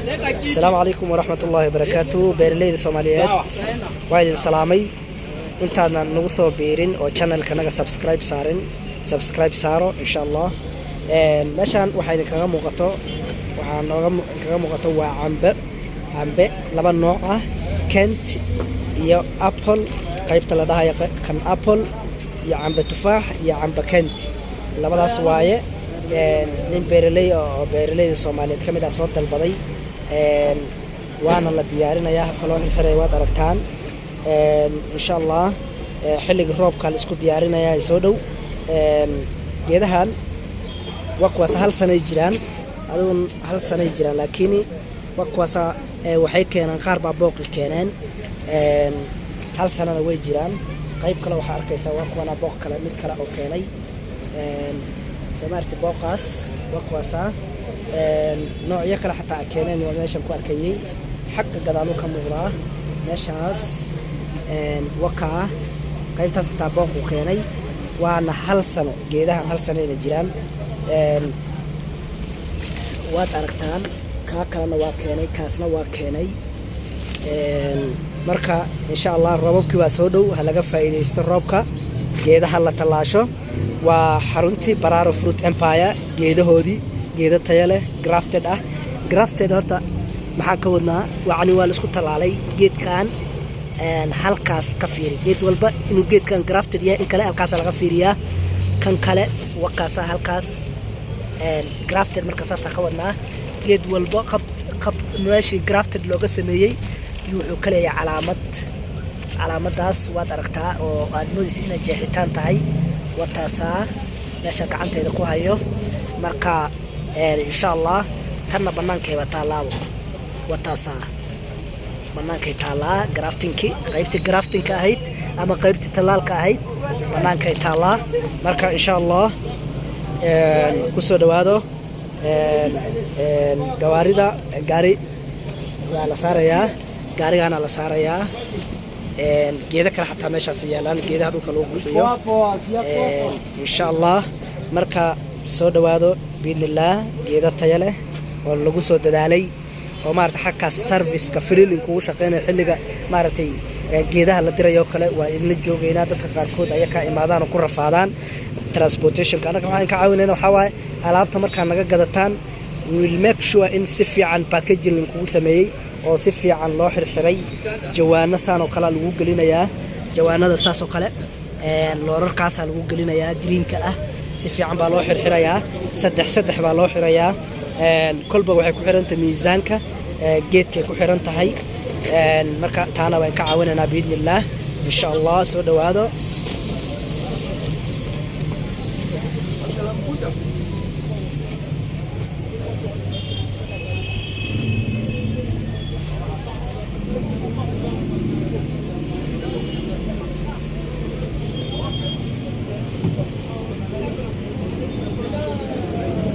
السلام عليكم ورحمة الله وبركاته. بيرليد الصوماليات وايد سلامي. انت نوصو بيرين او channel كنغا سبسكرايب سارو ان شاء الله. مشان waxay kaga muuqato waxaan kaga muuqato waa cambe laba nooc ah Kent iyo apple qaybta la dhahayo kan apple iyo cambe tufaax iyo cambe Kent labadaas waaye nin beeraley Soomaaliyeed kamid ah soo dalbaday waana la diyaarinayaa habka loo xiray waad aragtaan insha Allah xilliga roobka la isku diyaarinayaa soo dhow geedahan وكواس هل سنة جيران أدون هل سنة جيران لكني وكواس وحي كان قارب باق الكينان هل سنة وين جيران قريب كلا وحركة سوا كوانا باق كلا ميت كلا أو كيني سمعت باقاس وكواسا نوع يكره حتى كينان وماشي كواركيي حق قدالو كم مغراه ماشاس وكا قريب تسقط باق وكيني وأنا هل سنة جيدها هل سنة جيران waad aragtaan ka kalena waa keenay kaasna waa keenay marka insha Allah roobkii waa soo dhow halaga faa'iideysto roobka geedaha la talaasho waa xaruntii Bararo Fruit Empire geedahoodii geeda tayo leh grafted horta maxaa ka wadnaa wacni waa la isku talaalay geedkan halkaas ka fiiri geed walba inuu geedkan grafted yahay in kale halkaas laga fiiriyaa kan kale waqaasa halkaas grafted marka saas ka wadnaa geed walba qab meeshii grafted looga sameeyay wuxuu kale yahay calaamadaas waad aragtaa oo aad moodis inay jeexitaan tahay wataasa meesha gacanteeda ku hayo marka insha Allah tanna banaankeeda taalaabo wataasa banaankeeda taalaa graftingki qaybta graftingka ahayd ama qaybta talaalka ahayd banaankeeda taalaa marka insha Allah kusoo dhawaado gawaarida gaari waa la saarayaa gaarigana la saarayaa geeda kale xataa meeshaas yaalaan geedaha dhulka lagu qurxiyo insha Allah marka soo dhawaado biidnillah geeda tayo leh oo lagu soo dadaalay oo maarta xaqka service-ka freelink ugu shaqeynay xilliga maartay geedaha la dirayo kale waa in la joogeynaa dadka qaarkood ay ka imaadaan oo ku rafaadaan transportation kana waxaan ka caawinayna waxa waaye alaabta marka naga gadataan will make sure in si fiican packaging lagu sameeyay oo si fiican loo xirxiray jawaano saan oo kala lagu gelinayaa jawaanada saas oo kale loorarkaas lagu gelinayaa greenka ah si fiican baa loo xirxirayaa saddex baa loo xirayaa kolba waxay ku xirantahay miisaanka geedkay ku xiran tahay marka taana waan ka caawinaynaa biidnillah insha Allah soo dhawaado